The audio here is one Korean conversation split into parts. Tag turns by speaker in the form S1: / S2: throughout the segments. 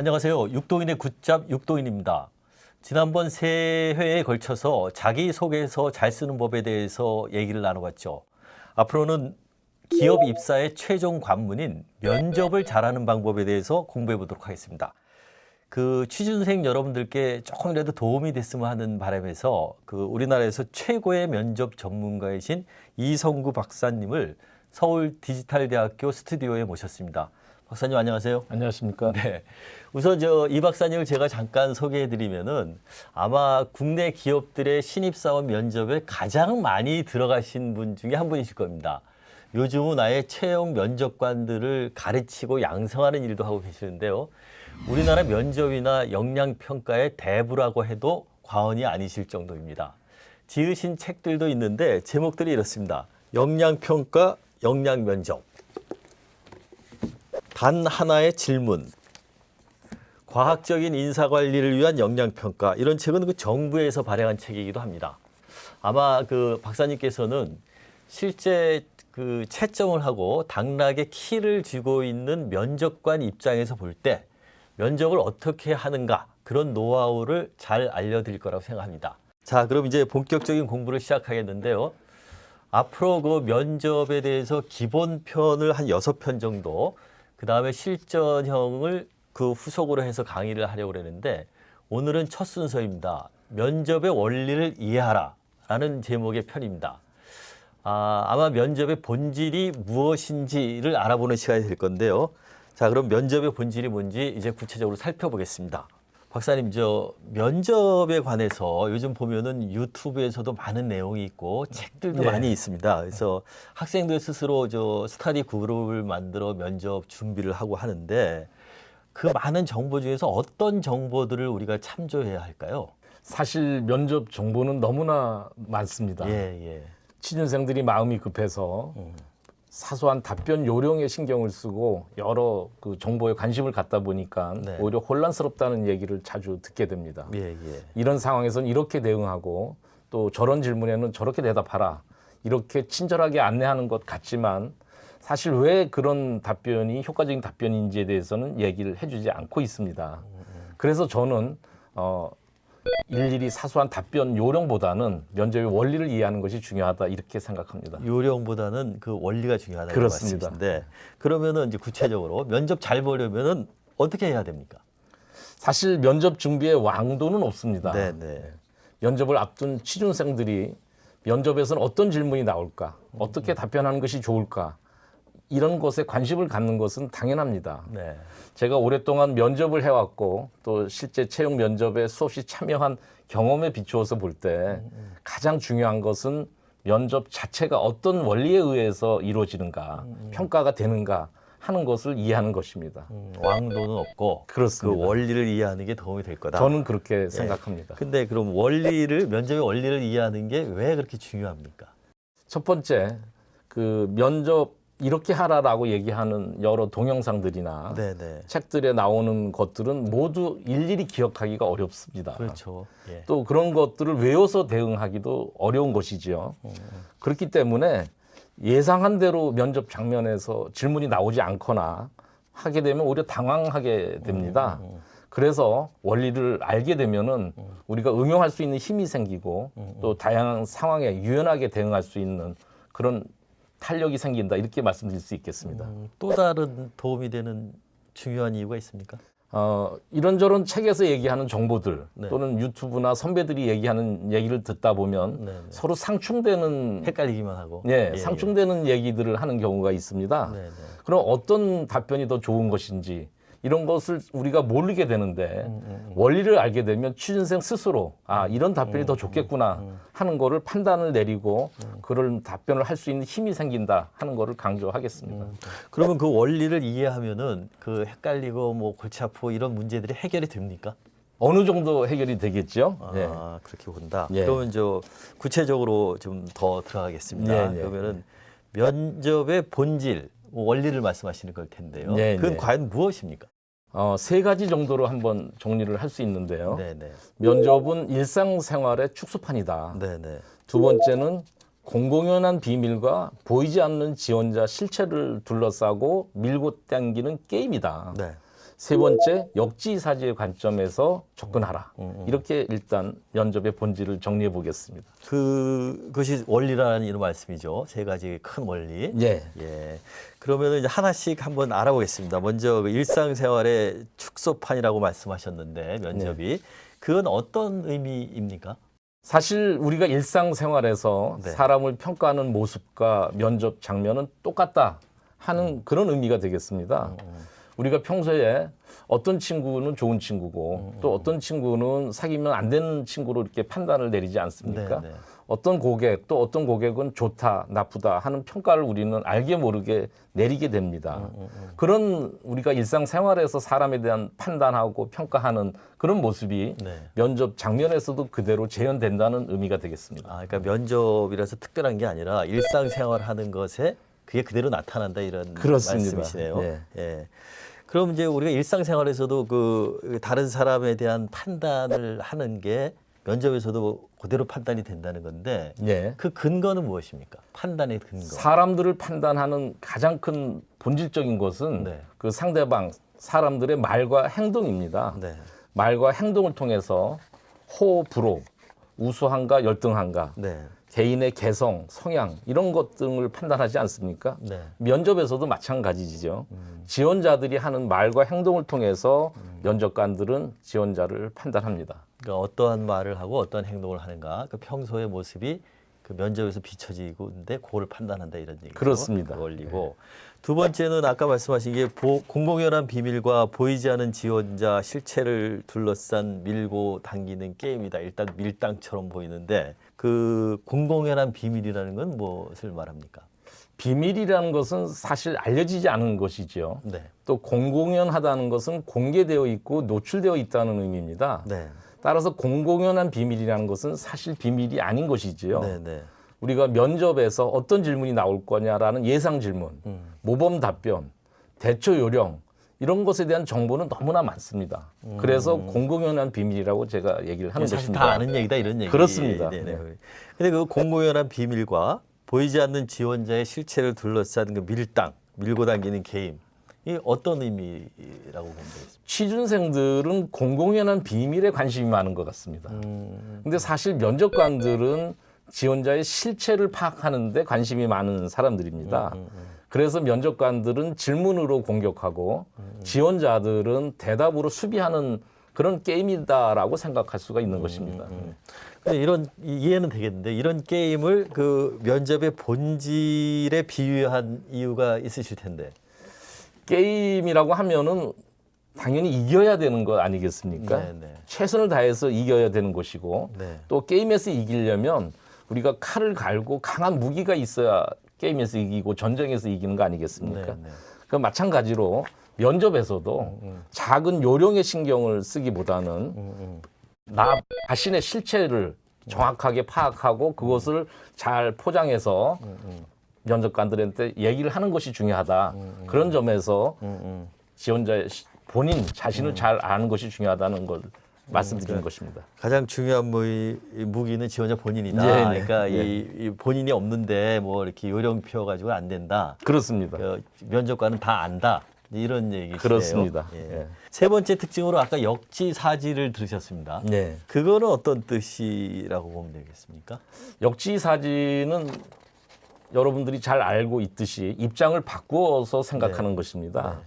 S1: 안녕하세요. 육도인의 굿잡 육도인입니다. 지난번 세 회에 걸쳐서 자기소개서 잘 쓰는 법에 대해서 얘기를 나눠봤죠. 앞으로는 기업 입사의 최종 관문인 면접을 잘하는 방법에 대해서 공부해 보도록 하겠습니다. 취준생 여러분들께 조금이라도 도움이 됐으면 하는 바람에서 우리나라에서 최고의 면접 전문가이신 이성구 박사님을 서울 디지털대학교 스튜디오에 모셨습니다. 박사님 안녕하세요.
S2: 안녕하십니까?
S1: 네. 우선 이 박사님을 제가 잠깐 소개해 드리면은 아마 국내 기업들의 신입사원 면접에 가장 많이 들어가신 분 중에 한 분이실 겁니다. 요즘은 아예 채용 면접관들을 가르치고 양성하는 일도 하고 계시는데요. 우리나라 면접이나 역량평가의 대부라고 해도 과언이 아니실 정도입니다. 지으신 책들도 있는데 제목들이 이렇습니다. 역량평가, 역량면접. 단 하나의 질문, 과학적인 인사관리를 위한 역량평가, 이런 책은 정부에서 발행한 책이기도 합니다. 아마 박사님께서는 실제 채점을 하고 당락의 키를 쥐고 있는 면접관 입장에서 볼 때 면접을 어떻게 하는가, 그런 노하우를 잘 알려드릴 거라고 생각합니다. 자, 그럼 이제 본격적인 공부를 시작하겠는데요. 앞으로 면접에 대해서 기본편을 한 6편 정도, 그 다음에 실전형을 후속으로 해서 강의를 하려고 그러는데, 오늘은 첫 순서입니다. 면접의 원리를 이해하라 라는 제목의 편입니다. 아마 면접의 본질이 무엇인지를 알아보는 시간이 될 건데요. 자, 그럼 면접의 본질이 뭔지 이제 구체적으로 살펴보겠습니다. 박사님, 면접에 관해서 요즘 보면은 유튜브에서도 많은 내용이 있고 책들도
S2: 네.
S1: 많이 있습니다. 그래서 학생들 스스로 스터디 그룹을 만들어 면접 준비를 하고 하는데, 그 많은 정보 중에서 어떤 정보들을 우리가 참조해야 할까요?
S2: 사실 면접 정보는 너무나 많습니다.
S1: 예.
S2: 취준생들이 마음이 급해서 사소한 답변 요령에 신경을 쓰고 여러 정보에 관심을 갖다 보니까
S1: 네.
S2: 오히려 혼란스럽다는 얘기를 자주 듣게 됩니다.
S1: 예.
S2: 이런 상황에서는 이렇게 대응하고 또 저런 질문에는 저렇게 대답하라, 이렇게 친절하게 안내하는 것 같지만 사실 왜 그런 답변이 효과적인 답변인지에 대해서는 얘기를 해주지 않고 있습니다. 그래서 저는 일일이 사소한 답변 요령보다는 면접의 원리를 이해하는 것이 중요하다, 이렇게 생각합니다.
S1: 요령보다는 그 원리가 중요하다는
S2: 그렇습니다.
S1: 말씀이신데, 그러면은 이제 구체적으로 면접 잘 보려면은 어떻게 해야 됩니까?
S2: 사실 면접 준비에 왕도는 없습니다.
S1: 네.
S2: 면접을 앞둔 취준생들이 면접에서는 어떤 질문이 나올까, 어떻게 답변하는 것이 좋을까, 이런 것에 관심을 갖는 것은 당연합니다.
S1: 네.
S2: 제가 오랫동안 면접을 해왔고 또 실제 채용 면접에 수없이 참여한 경험에 비추어서 볼 때 가장 중요한 것은 면접 자체가 어떤 원리에 의해서 이루어지는가, 평가가 되는가 하는 것을 이해하는 것입니다.
S1: 왕도는 없고
S2: 그렇습니다.
S1: 그 원리를 이해하는 게 도움이 될 거다.
S2: 저는 그렇게 생각합니다.
S1: 근데 그럼 면접의 원리를 이해하는 게 왜 그렇게 중요합니까?
S2: 첫 번째, 면접 이렇게 하라라고 얘기하는 여러 동영상들이나
S1: 네네.
S2: 책들에 나오는 것들은 모두 일일이 기억하기가 어렵습니다.
S1: 그렇죠. 예.
S2: 또 그런 것들을 외워서 대응하기도 어려운 것이지요. 그렇기 때문에 예상한 대로 면접 장면에서 질문이 나오지 않거나 하게 되면 오히려 당황하게 됩니다. 그래서 원리를 알게 되면은 우리가 응용할 수 있는 힘이 생기고 또 다양한 상황에 유연하게 대응할 수 있는 그런 탄력이 생긴다, 이렇게 말씀드릴 수 있겠습니다.
S1: 또 다른 도움이 되는 중요한 이유가 있습니까?
S2: 이런저런 책에서 얘기하는 정보들
S1: 네.
S2: 또는 유튜브나 선배들이 얘기하는 얘기를 듣다 보면
S1: 네네.
S2: 서로 상충되는
S1: 헷갈리기만 하고.
S2: 상충되는 얘기들을 하는 경우가 있습니다.
S1: 네네.
S2: 그럼 어떤 답변이 더 좋은 것인지 이런 것을 우리가 모르게 되는데 원리를 알게 되면 취준생 스스로 이런 답변이 더 좋겠구나 하는 거를 판단을 내리고 그런 답변을 할 수 있는 힘이 생긴다 하는 거를 강조하겠습니다.
S1: 그러면 그 원리를 이해하면은 헷갈리고 골치 아프고 이런 문제들이 해결이 됩니까?
S2: 어느 정도 해결이 되겠죠.
S1: 그렇게 본다.
S2: 예.
S1: 그러면 구체적으로 좀 더 들어가겠습니다.
S2: 예.
S1: 그러면은 면접의 본질, 원리를 말씀하시는 걸 텐데요. 그건 과연 무엇입니까?
S2: 3가지 정도로 한번 정리를 할 수 있는데요.
S1: 네네.
S2: 면접은 일상생활의 축소판이다.
S1: 네네.
S2: 두 번째는 공공연한 비밀과 보이지 않는 지원자 실체를 둘러싸고 밀고 당기는 게임이다.
S1: 네.
S2: 세 번째, 역지사지의 관점에서 접근하라. 이렇게 일단 면접의 본질을 정리해 보겠습니다.
S1: 그것이 원리라는 이런 말씀이죠. 세 가지 큰 원리.
S2: 예.
S1: 예. 그러면 이제 하나씩 한번 알아보겠습니다. 먼저 그 일상생활의 축소판이라고 말씀하셨는데 면접이 그건 어떤 의미입니까?
S2: 사실 우리가 일상생활에서
S1: 네.
S2: 사람을 평가하는 모습과 면접 장면은 똑같다 하는 그런 의미가 되겠습니다. 우리가 평소에 어떤 친구는 좋은 친구고 또 어떤 친구는 사귀면 안 되는 친구로 이렇게 판단을 내리지 않습니까?
S1: 네, 네.
S2: 어떤 고객 또 어떤 고객은 좋다 나쁘다 하는 평가를 우리는 알게 모르게 내리게 됩니다. 그런 우리가 일상생활에서 사람에 대한 판단하고 평가하는 그런 모습이
S1: 네.
S2: 면접 장면에서도 그대로 재현된다는 의미가 되겠습니다.
S1: 아, 그러니까 면접이라서 특별한 게 아니라 일상생활 하는 것에 그게 그대로 나타난다 이런
S2: 그렇습니다.
S1: 말씀이시네요.
S2: 예.
S1: 예. 그럼 이제 우리가 일상생활에서도 그 다른 사람에 대한 판단을 하는 게 면접에서도 그대로 판단이 된다는 건데
S2: 예.
S1: 그 근거는 무엇입니까? 판단의 근거.
S2: 사람들을 판단하는 가장 큰 본질적인 것은
S1: 네.
S2: 그 상대방 사람들의 말과 행동입니다.
S1: 네.
S2: 말과 행동을 통해서 호불호, 우수한가 열등한가,
S1: 네.
S2: 개인의 개성, 성향 이런 것 등을 판단하지 않습니까?
S1: 네.
S2: 면접에서도 마찬가지죠. 지원자들이 하는 말과 행동을 통해서 면접관들은 지원자를 판단합니다.
S1: 그러니까 어떠한 말을 하고 어떠한 행동을 하는가, 그 평소의 모습이 그 면접에서 비춰지고인데 그걸 판단한다 이런 얘기죠.
S2: 그렇습니다.
S1: 그 원리고 두 번째는 아까 말씀하신 게 공공연한 비밀과 보이지 않는 지원자 실체를 둘러싼 밀고 당기는 게임이다. 일단 밀당처럼 보이는데 그 공공연한 비밀이라는 건 무엇을 말합니까?
S2: 비밀이라는 것은 사실 알려지지 않은 것이죠.
S1: 네.
S2: 또 공공연하다는 것은 공개되어 있고 노출되어 있다는 의미입니다.
S1: 네.
S2: 따라서 공공연한 비밀이라는 것은 사실 비밀이 아닌 것이지요.
S1: 네. 네.
S2: 우리가 면접에서 어떤 질문이 나올 거냐라는 예상 질문, 모범 답변, 대처 요령 이런 것에 대한 정보는 너무나 많습니다. 그래서 공공연한 비밀이라고 제가 얘기를 하는
S1: 사실
S2: 것입니다.
S1: 다 아는 얘기다 이런 얘기.
S2: 그렇습니다.
S1: 네네.
S2: 네.
S1: 근데 그 공공연한 비밀과 보이지 않는 지원자의 실체를 둘러싼 그 밀당, 밀고 당기는 게임. 이 어떤 의미라고 보면 되겠습니까?
S2: 취준생들은 공공연한 비밀에 관심이 많은 것 같습니다. 근데 사실 면접관들은 지원자의 실체를 파악하는 데 관심이 많은 사람들입니다. 그래서 면접관들은 질문으로 공격하고 지원자들은 대답으로 수비하는 그런 게임이다라고 생각할 수가 있는 것입니다.
S1: 근데 이런 이해는 되겠는데 이런 게임을 그 면접의 본질에 비유한 이유가 있으실 텐데.
S2: 게임이라고 하면은 당연히 이겨야 되는 것 아니겠습니까?
S1: 네네.
S2: 최선을 다해서 이겨야 되는 것이고
S1: 네.
S2: 또 게임에서 이기려면 우리가 칼을 갈고 강한 무기가 있어야 게임에서 이기고 전쟁에서 이기는 거 아니겠습니까?
S1: 네네.
S2: 그 마찬가지로 면접에서도 작은 요령의 신경을 쓰기보다는 나 자신의 실체를 정확하게 파악하고 그것을 잘 포장해서 면접관들한테 얘기를 하는 것이 중요하다. 그런 점에서 지원자의 본인 자신을 잘 아는 것이 중요하다는 걸 말씀드리는 것입니다.
S1: 가장 중요한 무기는 지원자 본인이다.
S2: 네, 네.
S1: 그러니까
S2: 네.
S1: 이 본인이 없는데 뭐 이렇게 요령 피워가지고 안 된다.
S2: 그렇습니다.
S1: 면접관은 다 안다. 이런 얘기시네요.
S2: 그렇습니다.
S1: 예.
S2: 예.
S1: 세 번째 특징으로 아까 역지사지를 들으셨습니다.
S2: 네.
S1: 그거는 어떤 뜻이라고 보면 되겠습니까?
S2: 역지사지는 여러분들이 잘 알고 있듯이 입장을 바꾸어서 생각하는 것입니다.
S1: 네.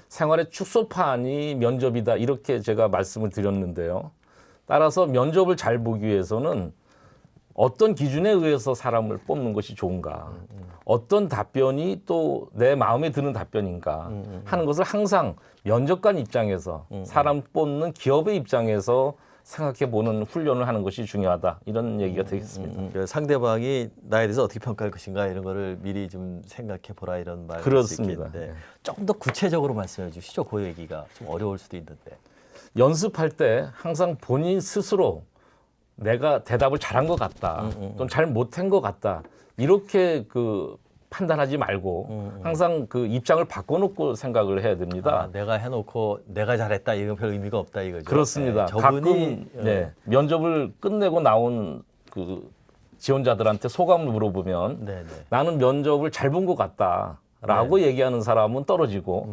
S2: 생활의 축소판이 면접이다 이렇게 제가 말씀을 드렸는데요. 따라서 면접을 잘 보기 위해서는 어떤 기준에 의해서 사람을 뽑는 것이 좋은가, 어떤 답변이 또 내 마음에 드는 답변인가 하는 것을 항상 면접관 입장에서 사람 뽑는 기업의 입장에서 생각해 보는 훈련을 하는 것이 중요하다 이런 얘기가 되겠습니다.
S1: 그 상대방이 나에 대해서 어떻게 평가할 것인가 이런 거를 미리 좀 생각해 보라 이런 말일 수
S2: 그렇습니다.
S1: 있겠는데
S2: 네.
S1: 조금 더 구체적으로 말씀해 주시죠. 그 얘기가 좀 어려울 수도 있는데.
S2: 연습할 때 항상 본인 스스로 내가 대답을 잘한 것 같다, 또는 잘 못한 것 같다 이렇게 그 판단하지 말고 항상 그 입장을 바꿔놓고 생각을 해야 됩니다.
S1: 아, 내가 해놓고 내가 잘했다 이건 별 의미가 없다 이거죠.
S2: 그렇습니다.
S1: 네, 저분이
S2: 가끔 면접을 끝내고 나온 그 지원자들한테 소감을 물어보면
S1: 네네.
S2: 나는 면접을 잘 본 것 같다라고 얘기하는 사람은 떨어지고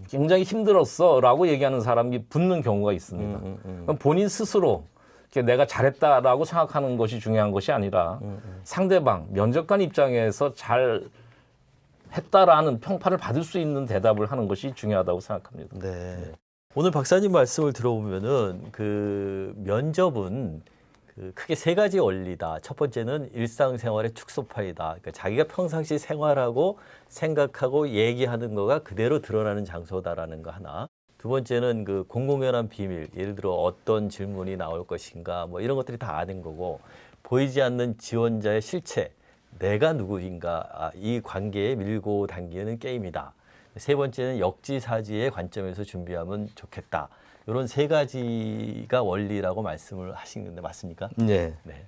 S2: 굉장히 힘들었어라고 얘기하는 사람이 붙는 경우가 있습니다. 그럼 본인 스스로 이렇게 내가 잘했다라고 생각하는 것이 중요한 것이 아니라 상대방 면접관 입장에서 잘 했다라는 평판을 받을 수 있는 대답을 하는 것이 중요하다고 생각합니다.
S1: 네. 오늘 박사님 말씀을 들어보면은 그 면접은 그 크게 세 가지 원리다. 첫 번째는 일상생활의 축소판이다. 그러니까 자기가 평상시 생활하고 생각하고 얘기하는 거가 그대로 드러나는 장소다라는 거 하나. 두 번째는 그 공공연한 비밀. 예를 들어 어떤 질문이 나올 것인가 뭐 이런 것들이 다 아는 거고 보이지 않는 지원자의 실체. 내가 누구인가 이 관계에 밀고 당기는 게임이다. 세 번째는 역지사지의 관점에서 준비하면 좋겠다. 이런 세 가지가 원리라고 말씀을 하시는데 맞습니까?
S2: 네.
S1: 네.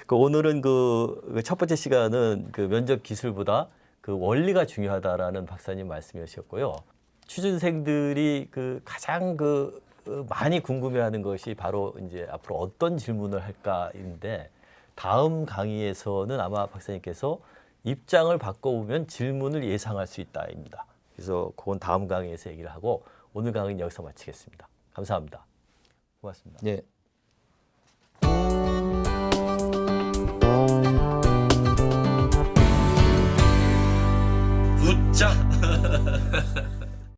S1: 그 오늘은 그 첫 번째 시간은 그 면접 기술보다 그 원리가 중요하다라는 박사님 말씀이셨고요. 취준생들이 그 가장 그 많이 궁금해하는 것이 바로 이제 앞으로 어떤 질문을 할까인데 다음 강의에서는 아마 박사님께서 입장을 바꿔보면 질문을 예상할 수 있다입니다. 그래서 그건 다음 강의에서 얘기를 하고 오늘 강의는 여기서 마치겠습니다. 감사합니다. 고맙습니다.
S2: 네.